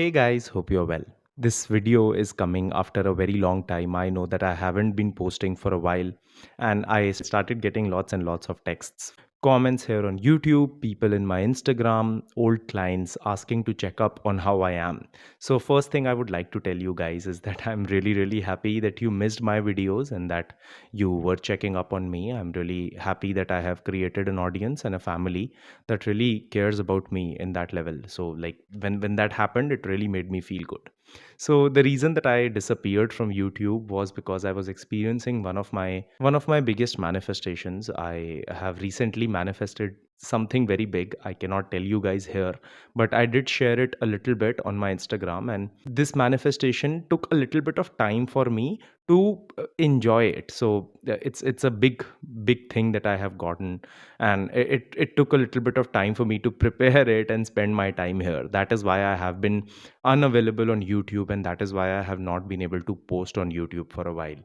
Hey guys, hope you're well. This video is coming after a very long time. I know that I haven't been posting for a while, and I started getting lots and lots of texts, comments here on YouTube, people in my Instagram, old clients asking to check up on how I am. So, first thing I would like to tell you guys is that I'm really, really happy that you missed my videos and that you were checking up on me. I'm really happy that I have created an audience and a family that really cares about me in that level. So like when that happened, it really made me feel good. So the reason that I disappeared from YouTube was because I was experiencing one of my biggest manifestations. I have recently manifested something very big. I cannot tell you guys here, but I did share it a little bit on my Instagram, and this manifestation took a little bit of time for me to enjoy it. So it's a big thing that I have gotten, and it took a little bit of time for me to prepare it and spend my time here. That is why I have been unavailable on YouTube, and that is why I have not been able to post on YouTube for a while.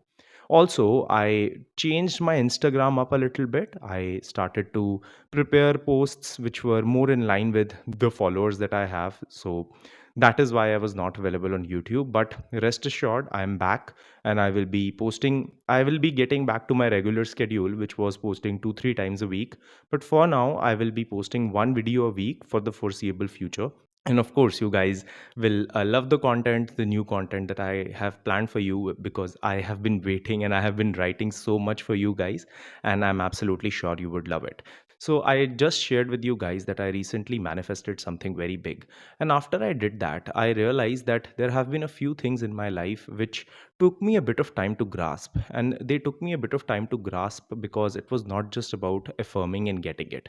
Also, I changed my Instagram up a little bit. I started to prepare posts which were more in line with the followers that I have. So that is why I was not available on YouTube. But rest assured, I'm back, and I will be posting. I will be getting back to my regular schedule, which was posting 2-3 times a week. But for now, I will be posting one video a week for the foreseeable future. And of course, you guys will love the new content that I have planned for you, because I have been waiting and I have been writing so much for you guys, and I'm absolutely sure you would love it. So I just shared with you guys that I recently manifested something very big. And after I did that, I realized that there have been a few things in my life which took me a bit of time to grasp. And they took me a bit of time to grasp because it was not just about affirming and getting it.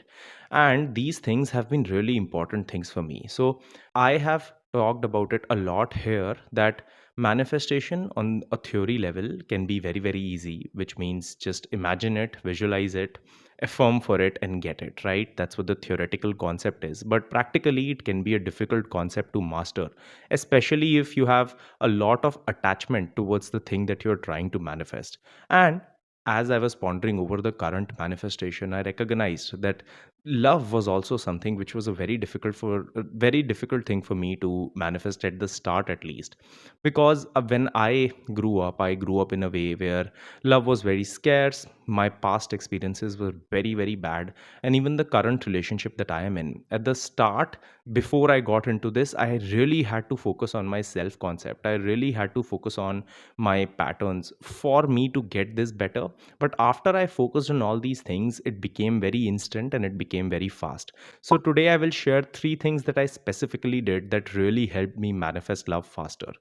And these things have been really important things for me. So I have talked about it a lot here, that manifestation on a theory level can be very, very easy, which means just imagine it, visualize it, affirm for it, and get it, right? That's what the theoretical concept is. But practically, it can be a difficult concept to master, especially if you have a lot of attachment towards the thing that you're trying to manifest. And as I was pondering over the current manifestation, I recognized that love was also something which was a very difficult thing for me to manifest at the start, at least, because when I grew up in a way where love was very scarce. My past experiences were very, very bad, and even the current relationship that I am in at the start, before I got into this, I really had to focus on my self concept. I really had to focus on my patterns for me to get this better. But after I focused on all these things, it became very instant and it became very fast. So today I will share three things that I specifically did that really helped me manifest love faster.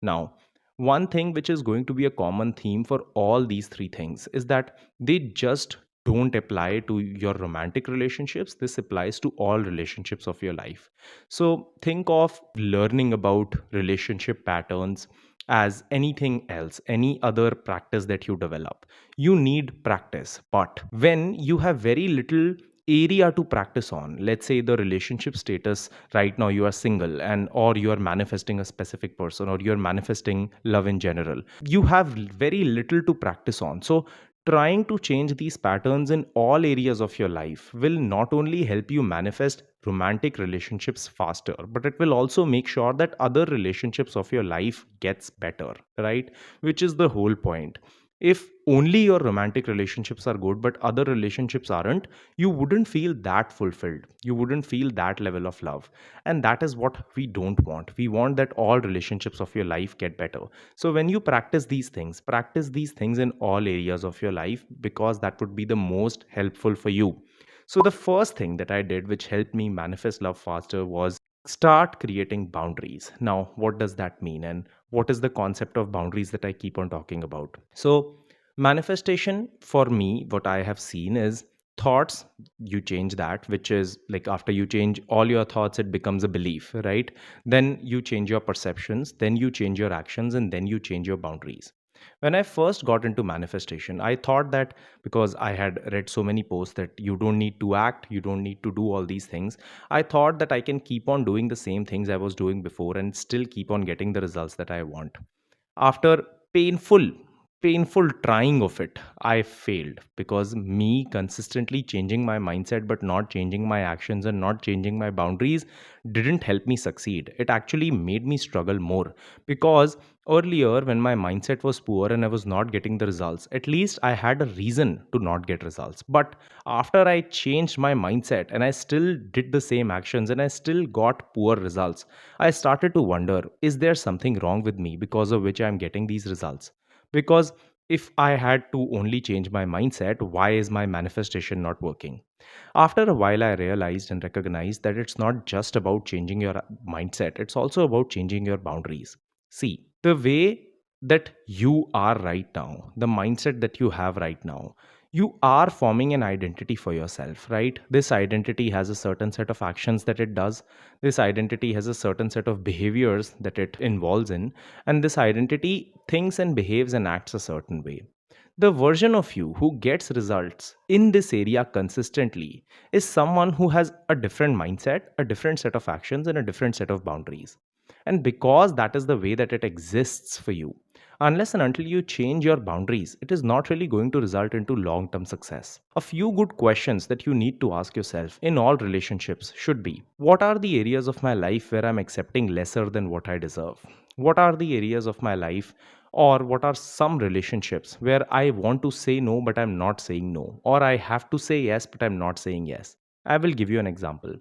Now, one thing which is going to be a common theme for all these three things is that they just don't apply to your romantic relationships. This applies to all relationships of your life. So think of learning about relationship patterns as anything else, any other practice that you develop. You need practice, but when you have very little area to practice on, let's say the relationship status right now, you are single, and or you are manifesting a specific person, or you're manifesting love in general, you have very little to practice on. So trying to change these patterns in all areas of your life will not only help you manifest romantic relationships faster, but it will also make sure that other relationships of your life gets better, right? Which is the whole point. If only your romantic relationships are good but other relationships aren't, you wouldn't feel that fulfilled, you wouldn't feel that level of love. And that is what we don't want. We want that all relationships of your life get better. So when you practice these things in all areas of your life, because that would be the most helpful for you. So the first thing that I did which helped me manifest love faster was start creating boundaries. Now, what does that mean, and what is the concept of boundaries that I keep on talking about? So manifestation for me, what I have seen is thoughts. You change that, which is like after you change all your thoughts, it becomes a belief, right? Then you change your perceptions, then you change your actions, and then you change your boundaries. When I first got into manifestation, I thought that because I had read so many posts that you don't need to act, you don't need to do all these things, I thought that I can keep on doing the same things I was doing before and still keep on getting the results that I want. After painful painful trying of it, I failed because me consistently changing my mindset but not changing my actions and not changing my boundaries didn't help me succeed. It actually made me struggle more because earlier, when my mindset was poor and I was not getting the results, at least I had a reason to not get results. But after I changed my mindset and I still did the same actions and I still got poor results, I started to wonder, is there something wrong with me because of which I'm getting these results? Because if I had to only change my mindset, why is my manifestation not working? After a while, I realized and recognized that it's not just about changing your mindset, it's also about changing your boundaries. See, the way that you are right now, the mindset that you have right now, you are forming an identity for yourself, right? This identity has a certain set of actions that it does. This identity has a certain set of behaviors that it involves in, and this identity thinks and behaves and acts a certain way. The version of you who gets results in this area consistently is someone who has a different mindset, a different set of actions, and a different set of boundaries. And because that is the way that it exists for you, unless and until you change your boundaries, it is not really going to result into long term success. A few good questions that you need to ask yourself in all relationships should be: what are the areas of my life where I'm accepting lesser than what I deserve? What are the areas of my life, or what are some relationships where I want to say no but I'm not saying no, or I have to say yes but I'm not saying yes? I will give you an example.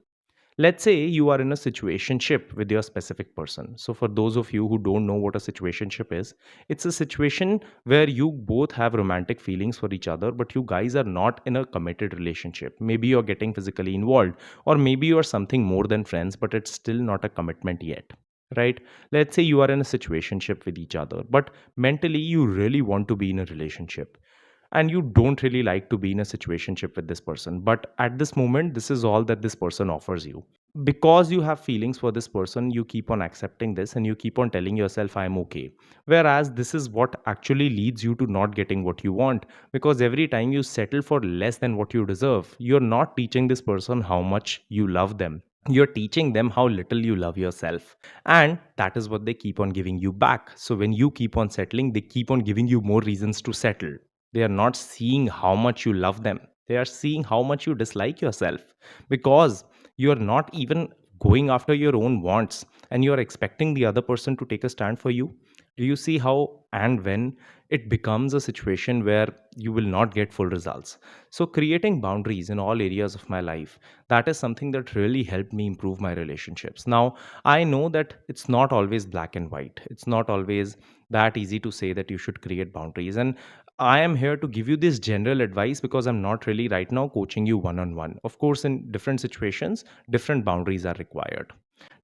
Let's say you are in a situationship with your specific person. So, for those of you who don't know what a situationship is, it's a situation where you both have romantic feelings for each other, but you guys are not in a committed relationship. Maybe you're getting physically involved, or maybe you're something more than friends, but it's still not a commitment yet. Right? Let's say you are in a situationship with each other, but mentally you really want to be in a relationship and you don't really like to be in a situationship with this person, but at this moment this is all that this person offers you. Because you have feelings for this person, you keep on accepting this and you keep on telling yourself I'm okay, whereas this is what actually leads you to not getting what you want. Because every time you settle for less than what you deserve, you're not teaching this person how much you love them, you're teaching them how little you love yourself. And that is what they keep on giving you back. So when you keep on settling, they keep on giving you more reasons to settle. They are not seeing how much you love them, they are seeing how much you dislike yourself, because you are not even going after your own wants and you are expecting the other person to take a stand for you. Do you see how and when it becomes a situation where you will not get full results? So creating boundaries in all areas of my life, that is something that really helped me improve my relationships. Now I know that it's not always black and white, it's not always that easy to say that you should create boundaries. And I am here to give you this general advice because I'm not really right now coaching you one on one. Of course, in different situations, different boundaries are required.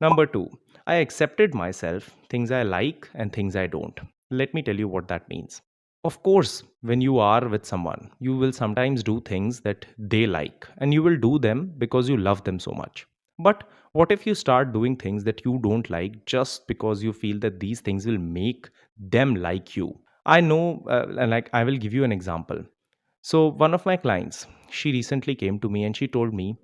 Number two, I accepted myself, things I like and things I don't. Let me tell you what that means. Of course, when you are with someone, you will sometimes do things that they like and you will do them because you love them so much. But what if you start doing things that you don't like just because you feel that these things will make them like you? I know, and like I will give you an example. So, one of my clients, she recently came to me and she told me,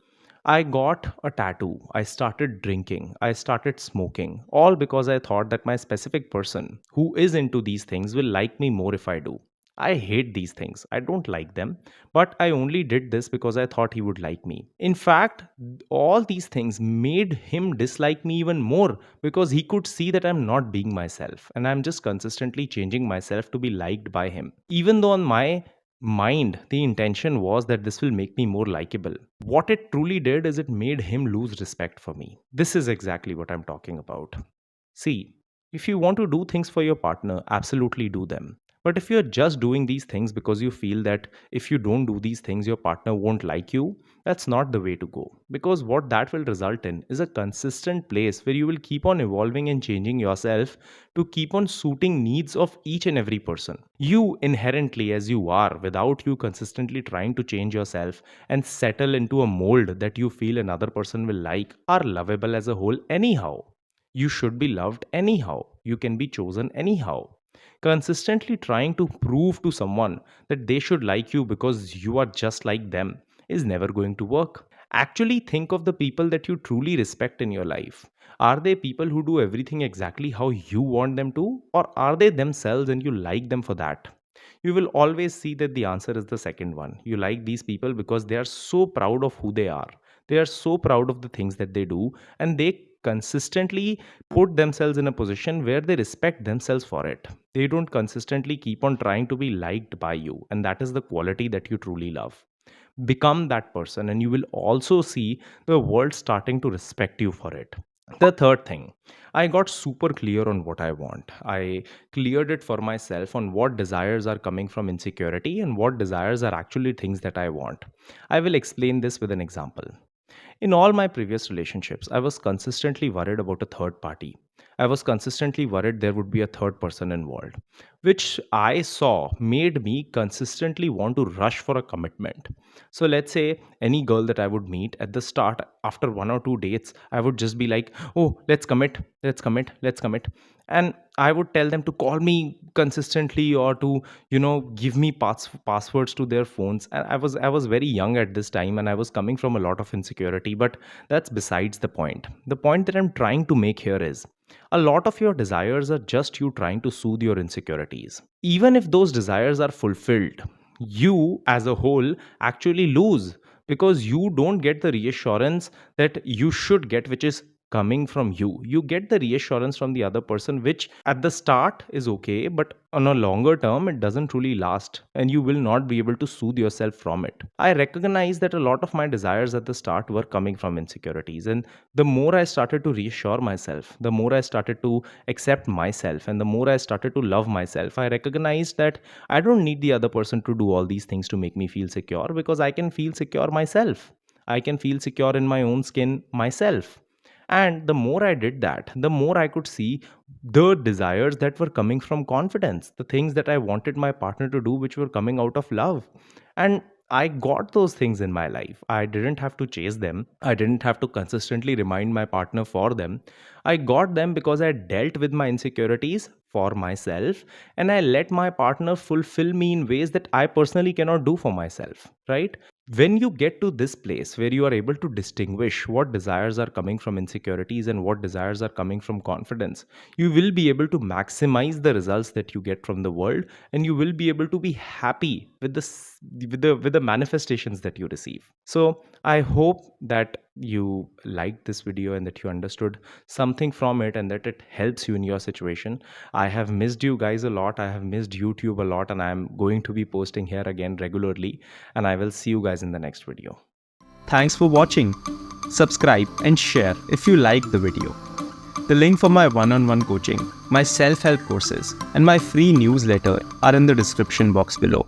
I got a tattoo, I started drinking, I started smoking, all because I thought that my specific person who is into these things will like me more if I do. I hate these things, I don't like them, but I only did this because I thought he would like me. In fact, all these things made him dislike me even more because he could see that I'm not being myself and I'm just consistently changing myself to be liked by him. Even though on my mind, the intention was that this will make me more likable. What it truly did is it made him lose respect for me. This is exactly what I'm talking about. See, if you want to do things for your partner, absolutely do them. But if you're just doing these things because you feel that if you don't do these things, your partner won't like you, that's not the way to go. Because what that will result in is a consistent place where you will keep on evolving and changing yourself to keep on suiting needs of each and every person. You inherently, as you are, without you consistently trying to change yourself and settle into a mold that you feel another person will like, are lovable as a whole, anyhow. You should be loved anyhow. You can be chosen anyhow. Consistently trying to prove to someone that they should like you because you are just like them is never going to work. Actually, think of the people that you truly respect in your life. Are they people who do everything exactly how you want them to? Or are they themselves and you like them for that? You will always see that the answer is the second one. You like these people because they are so proud of who they are. They are so proud of the things that they do, and they consistently put themselves in a position where they respect themselves for it. They don't consistently keep on trying to be liked by you, and that is the quality that you truly love. Become that person, and you will also see the world starting to respect you for it. The third thing, I got super clear on what I want. I cleared it for myself on what desires are coming from insecurity and what desires are actually things that I want. I will explain this with an example. In all my previous relationships, I was consistently worried about a third party. I was consistently worried there would be a third person involved, which I saw made me consistently want to rush for a commitment. So, let's say any girl that I would meet at the start, after 1 or 2 dates, I would just be like, oh, let's commit, let's commit, let's commit. And I would tell them to call me consistently or to give me passwords to their phones. And I was very young at this time, and I was coming from a lot of insecurity, but that's besides the point. The point that I'm trying to make here is a lot of your desires are just you trying to soothe your insecurities. Even if those desires are fulfilled, you as a whole actually lose, because you don't get the reassurance that you should get, which is coming from you. You get the reassurance from the other person, which at the start is okay, but on a longer term, it doesn't truly last, and you will not be able to soothe yourself from it. I recognize that a lot of my desires at the start were coming from insecurities, and the more I started to reassure myself, the more I started to accept myself, and the more I started to love myself, I recognized that I don't need the other person to do all these things to make me feel secure, because I can feel secure myself. I can feel secure in my own skin myself. And the more I did that, the more I could see the desires that were coming from confidence, the things that I wanted my partner to do, which were coming out of love. And I got those things in my life. I didn't have to chase them. I didn't have to consistently remind my partner for them. I got them because I dealt with my insecurities for myself, and I let my partner fulfill me in ways that I personally cannot do for myself, right? When you get to this place where you are able to distinguish what desires are coming from insecurities and what desires are coming from confidence, you will be able to maximize the results that you get from the world, and you will be able to be happy with the manifestations that you receive. So I hope that you liked this video and that you understood something from it, and that it helps you in your situation. I have missed you guys a lot. I have missed YouTube a lot, and I'm going to be posting here again regularly, and I will see you guys in the next video. Thanks for watching. Subscribe and share if you liked the video. The link for my one-on-one coaching, my self-help courses, and my free newsletter are in the description box below.